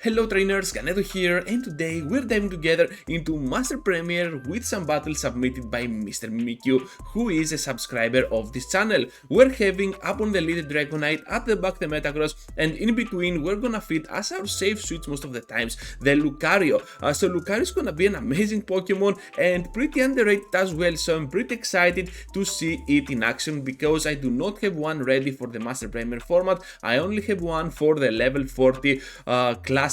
Hello trainers, Ganeto here, and today we're diving together into Master Premier with some battles submitted by Mr.Mimikyu, who is a subscriber of this channel. We're having up on the lead Dragonite, at the back the Metagross, and in between we're gonna fit as our safe switch most of the times the Lucario. So Lucario is gonna be an amazing Pokemon and pretty underrated as well, so I'm pretty excited to see it in action because I do not have one ready for the Master Premier format. I only have one for the level 40 classic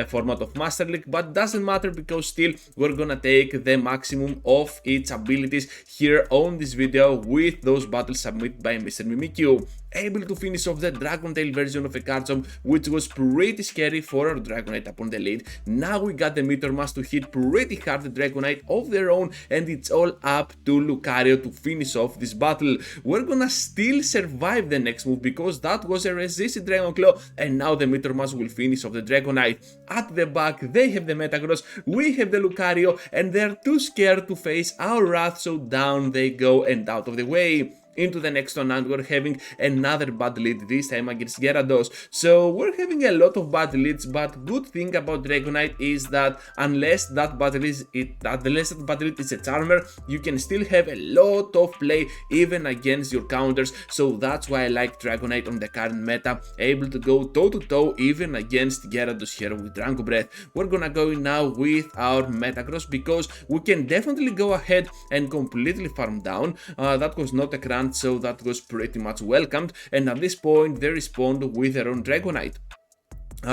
format of Master League, but doesn't matter because still we're gonna take the maximum of its abilities here on this video with those battles submitted by Mr.Mimikyu. Able to finish off the Dragon Tail version of a Garchomp, which was pretty scary for our Dragonite upon the lead. Now we got the Meteor Mass to hit pretty hard the Dragonite of their own, and it's all up to Lucario to finish off this battle. We're gonna still survive the next move because that was a resisted Dragon Claw, and now the Meteor Mass will finish off the Dragonite. At the back they have the Metagross, we have the Lucario, and they're too scared to face our wrath, so down they go and out of the way. Into the next one, and we're having another bad lead, this time against Gyarados. So we're having a lot of bad leads, but good thing about Dragonite is that unless that battle is a Charmer, you can still have a lot of play even against your counters. So that's why I like Dragonite on the current meta, able to go toe to toe even against Gyarados here with Dragon Breath. We're gonna go now with our Metagross because we can definitely go ahead and completely farm down. That was not a crunch, so that was pretty much welcomed, and at this point they respond with their own Dragonite.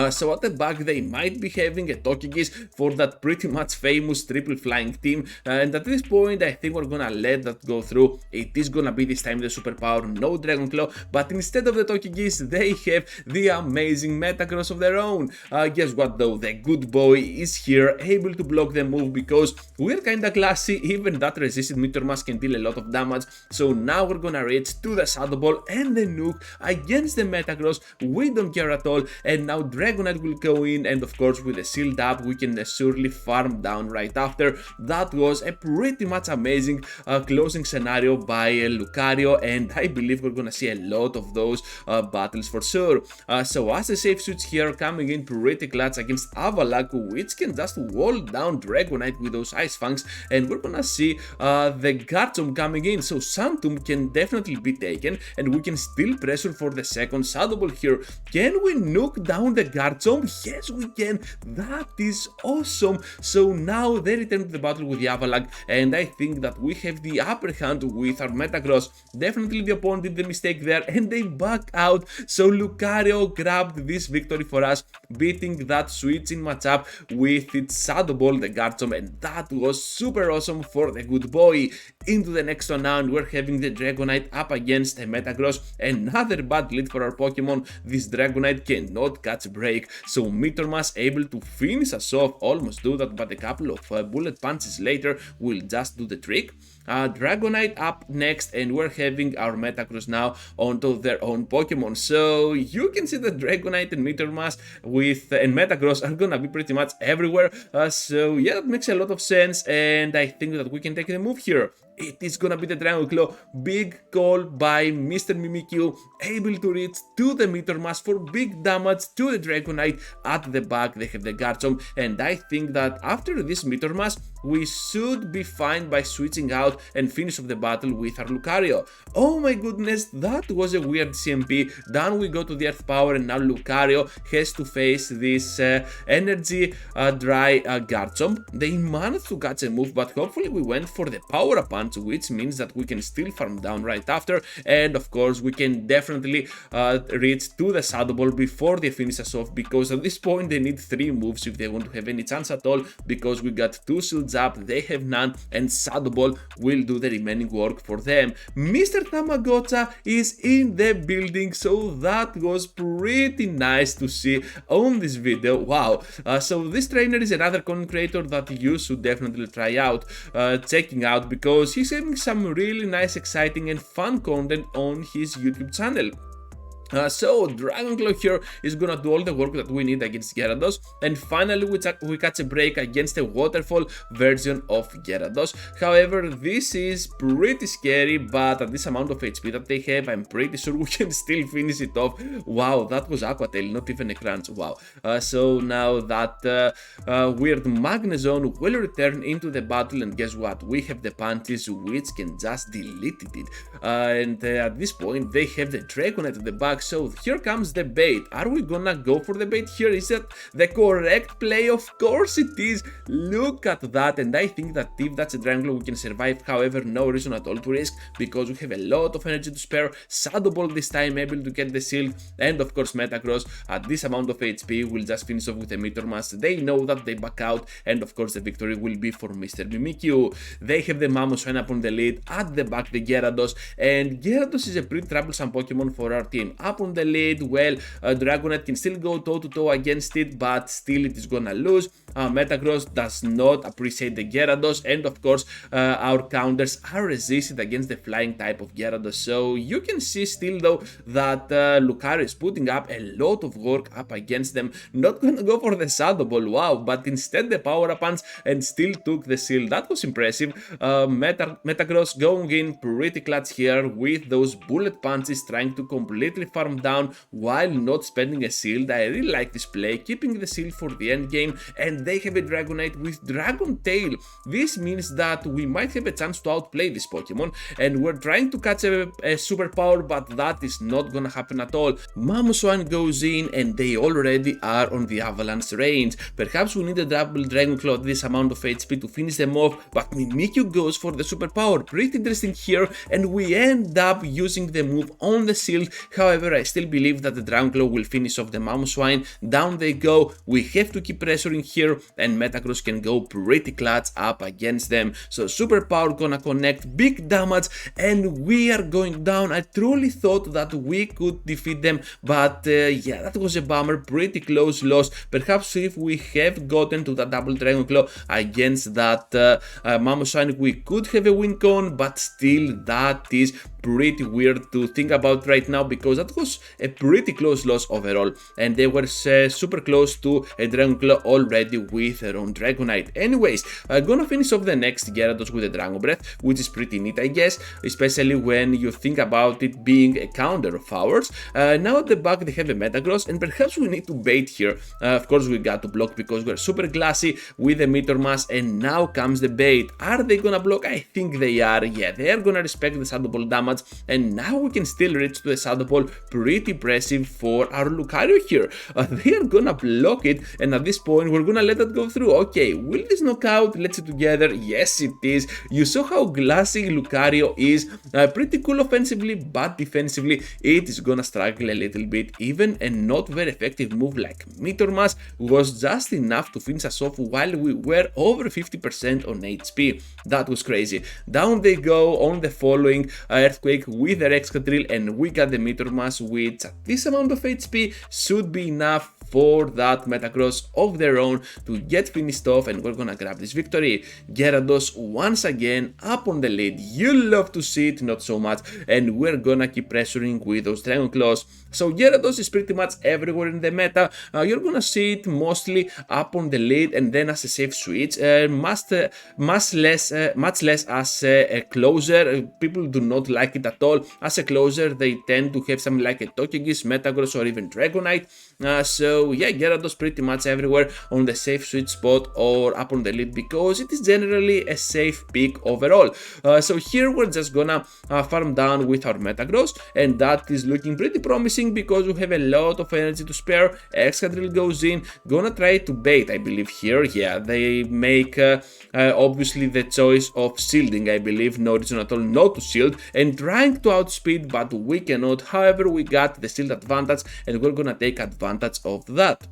So at the back they might be having a Togekiss for that pretty much famous triple flying team, and at this point I think we're gonna let that go through. It is gonna be this time the superpower, no Dragon Claw, but instead of the Togekiss they have the amazing Metagross of their own. Guess what though, the good boy is here, able to block the move because we're kinda classy, even that resisted Meteor Mass can deal a lot of damage. So now we're gonna reach to the Shadow Ball and the Nuke against the Metagross, we don't care at all, and now Dragonite will go in, and of course with the shield up we can surely farm down right after. That was a pretty much amazing closing scenario by Lucario, and I believe we're gonna see a lot of those battles for sure. So as a safe switch here, coming in pretty clutch against Avalak, which can just wall down Dragonite with those Ice Fangs, and we're gonna see the Garchomp coming in, so Santum can definitely be taken, and we can still pressure for the second Shadow Ball here. Can we nuke down the Garchomp? Yes we can, that is awesome. So now they return to the battle with the Avalak, and I think that we have the upper hand with our Metagross. Definitely the opponent did the mistake there and they back out, so Lucario grabbed this victory for us, beating that switching matchup with its Shadow Ball, the Garchomp, and that was super awesome for the good boy. Into the next one now, and we're having the Dragonite up against a Metagross. Another bad lead for our Pokemon, this Dragonite cannot catch a break, so Meteor Mass able to finish us off, almost do that, but a couple of bullet punches later will just do the trick. Dragonite up next, and we're having our Metagross now onto their own Pokemon. So you can see that Dragonite and Meteor Mass and Metagross are gonna be pretty much everywhere. So yeah, that makes a lot of sense, and I think that we can take the move here. It is gonna be the Dragon Claw. Big call by Mr.Mimikyu, able to reach to the Meteor Mass for big damage to the Dragonite. At the back they have the Garchomp, and I think that after this Meteor Mass we should be fine by switching out and finish off the battle with our Lucario. Oh my goodness, that was a weird CMP. Down we go to the Earth Power, and now Lucario has to face this energy dry Garchomp. They managed to catch a move, but hopefully we went for the Power Punch, which means that we can still farm down right after, and of course we can definitely reach to the Shadow Ball before they finish us off, because at this point they need 3 moves if they want to have any chance at all, because we got 2 shields up, they have none, and Shadow Ball will do the remaining work for them. Mr. Tamagotcha is in the building, so that was pretty nice to see on this video. Wow, so this trainer is another content creator that you should definitely try out, checking out, because he's having some really nice, exciting and fun content on his YouTube channel. So Dragon Claw here is gonna do all the work that we need against Gyarados, and finally we catch a break against a waterfall version of Gyarados. However, this is pretty scary, but at this amount of HP that they have, I'm pretty sure we can still finish it off. Wow, that was Aqua Tail, not even a crunch. Wow. So now that weird Magnezone will return into the battle, and guess what? We have the Punches which can just delete it. And at this point they have the Dragonite at the back. So here comes the bait. Are we gonna go for the bait here? Is that the correct play? Of course it is. Look at that, and I think that if that's a Dragon Claw we can survive. However, no reason at all to risk because we have a lot of energy to spare. Shadow Ball this time able to get the shield, and of course Metagross at this amount of HP will just finish off with a Meteor Mask. They know that they back out, and of course the victory will be for Mr.Mimikyu. They have the Mamoswine up on the lead, at the back the Gyarados, and Gyarados is a pretty troublesome Pokemon for our team. Up on the lead, well, Dragonite can still go toe to toe against it, but still it is gonna lose. Metagross does not appreciate the Gyarados, and of course our counters are resisted against the flying type of Gyarados. So you can see still though that Lucario is putting up a lot of work up against them. Not gonna go for the Shadow Ball, wow, but instead the Power Up Punch and still took the shield. That was impressive. Metagross going in pretty clutch here with those bullet punches, trying to completely farm down while not spending a shield. I really like this play, keeping the shield for the end game, and they have a Dragonite with Dragon Tail. This means that we might have a chance to outplay this Pokemon, and we're trying to catch a superpower, but that is not gonna happen at all. Mamoswine goes in, and they already are on the Avalanche range. Perhaps we need a double Dragon Claw at this amount of HP to finish them off, but Mimikyu goes for the superpower. Pretty interesting here, and we end up using the move on the shield. However, I still believe that the Dragon Claw will finish off the Mamoswine. Down they go. We have to keep pressuring here, and Metagross can go pretty clutch up against them. So superpower gonna connect, big damage, and we are going down. I truly thought that we could defeat them, but yeah, that was a bummer. Pretty close loss. Perhaps if we have gotten to the double Dragon Claw against that Mamoswine, we could have a win con, but still that is pretty weird to think about right now because that was a pretty close loss overall, and they were super close to a Dragon Claw already with their own Dragonite. Anyways, gonna finish off the next Gyarados with a Dragon Breath, which is pretty neat, I guess, especially when you think about it being a counter of ours. Now at the back they have a Metagross, and perhaps we need to bait here. Of course we got to block because we're super glassy with a Meteor Mask, and now comes the bait. Are they gonna block? I think they are. Yeah, they are gonna respect the Shadow Ball damage, and now we can still reach to the Shadow Ball. Pretty impressive for our Lucario here. They are gonna block it, and at this point we're gonna let that go through. Okay, will this knock out? Let's see together. Yes, it is. You saw how glassy Lucario is. Pretty cool offensively, but defensively it is gonna struggle a little bit. Even a not very effective move like Meteor Mask was just enough to finish us off while we were over 50% on HP. That was crazy. Down they go on the following Earthquake with the Excadrill, and we got the Meteor Mask, which at this amount of HP should be enough for that Metagross of their own to get finished off, and we're gonna grab this victory. Gyarados once again up on the lead. You love to see it, not so much, and we're gonna keep pressuring with those Dragon Claws. So Gyarados is pretty much everywhere in the meta. You're gonna see it mostly up on the lead and then as a safe switch, much less as a closer. People do not like it at all. As a closer they tend to have something like a Togekiss, Metagross, or even Dragonite. So yeah, Gyarados pretty much everywhere on the safe switch spot or up on the lead because it is generally a safe pick overall. So here we're just gonna farm down with our Metagross, and that is looking pretty promising because we have a lot of energy to spare. Excadrill goes in, gonna try to bait, I believe here. Yeah, they make obviously the choice of shielding, I believe. No reason at all not to shield, and trying to outspeed, but we cannot. However, we got the shield advantage, and we're gonna take advantage of that.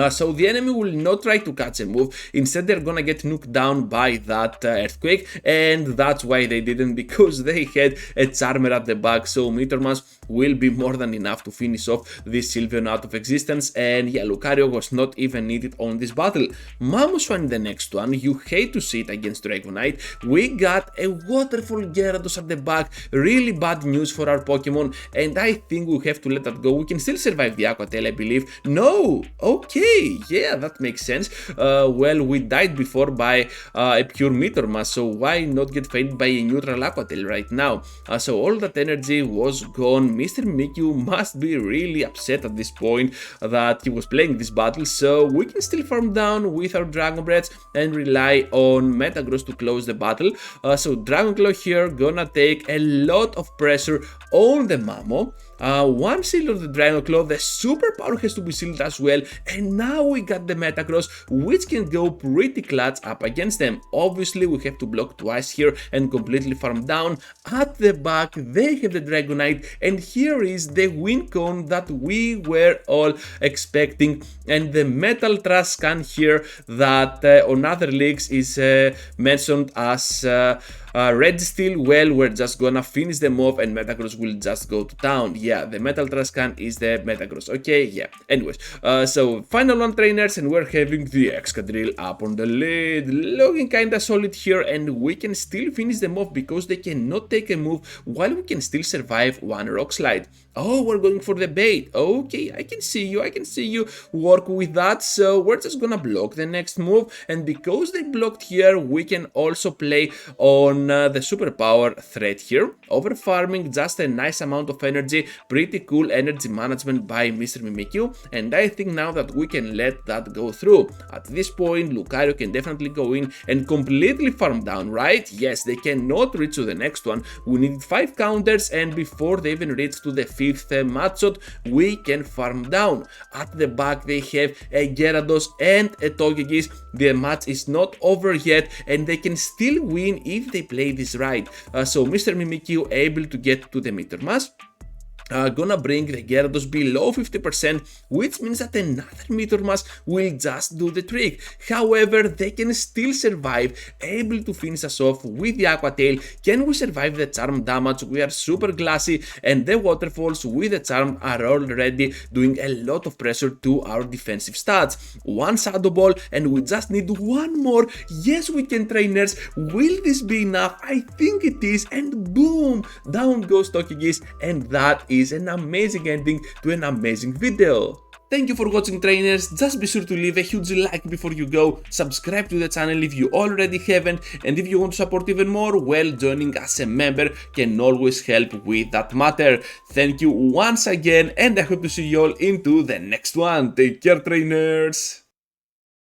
So the enemy will not try to catch a move. Instead they're gonna get knocked down by that Earthquake, and that's why they didn't, because they had a Charmer at the back. So Meteor Mask will be more than enough to finish off this Sylveon out of existence, and yeah, Lucario was not even needed on this battle. Mamoswine in the next one, you hate to see it against Dragonite. We got a Waterfall Gyarados at the back, really bad news for our Pokemon, and I think we have to let that go. We can still survive the Aqua Tail, I believe. No! Okay, yeah, that makes sense. Well, we died before by a pure Meteor Mass, so why not get faded by a neutral Aqua Tail right now? So all that energy was gone. Mr.Mimikyu must be really upset at this point that he was playing this battle, so we can still farm down with our Dragon Breaths and rely on Metagross to close the battle. So Dragon Claw here gonna take a lot of pressure on the Mamo. One seal of the Dragon Claw, the superpower has to be sealed as well, and now we got the Metagross, which can go pretty clutch up against them. Obviously we have to block twice here and completely farm down. At the back they have the Dragonite, and here is the win con that we were all expecting, and the Metal Trash Can here that on other leagues is mentioned as Registeel. Well, we're just gonna finish them off and Metagross will just go to town. Yeah, the Metal Trash Can is the Metagross. Okay, yeah. Anyways, so final one, trainers, and we're having the Excadrill up on the lead, looking kinda solid here, and we can still finish them off because they cannot take a move while we can still survive one Rock Slide. Oh, we're going for the bait. Okay, I can see you work with that. So we're just gonna block the next move, and because they blocked here, we can also play on the superpower threat here. Over farming, just a nice amount of energy, pretty cool energy management by Mr.Mimikyu, and I think now that we can let that go through. At this point, Lucario can definitely go in and completely farm down, right? Yes, they cannot reach to the next one. We needed 5 counters, and before they even reach to the 5th match shot, we can farm down. At the back they have a Gyarados and a Togekiss. The match is not over yet, and they can still win if they play this right. So Mr.Mimikyu able to get to the Meteor Mass. Gonna bring the Gyarados below 50%, which means that another Meteor Mass will just do the trick. However, they can still survive, able to finish us off with the Aqua Tail. Can we survive the Charm damage? We are super glassy, and the Waterfalls with the Charm are already doing a lot of pressure to our defensive stats. One Shadow Ball, and we just need one more. Yes, we can, trainers. Will this be enough? I think it is, and boom! Down goes Togekiss, and that is an amazing ending to an amazing video. Thank you for watching, trainers. Just be sure to leave a huge like before you go, subscribe to the channel if you already haven't, and if you want to support even more, well, joining as a member can always help with that matter. Thank you once again, and I hope to see you all into the next one. Take care, trainers.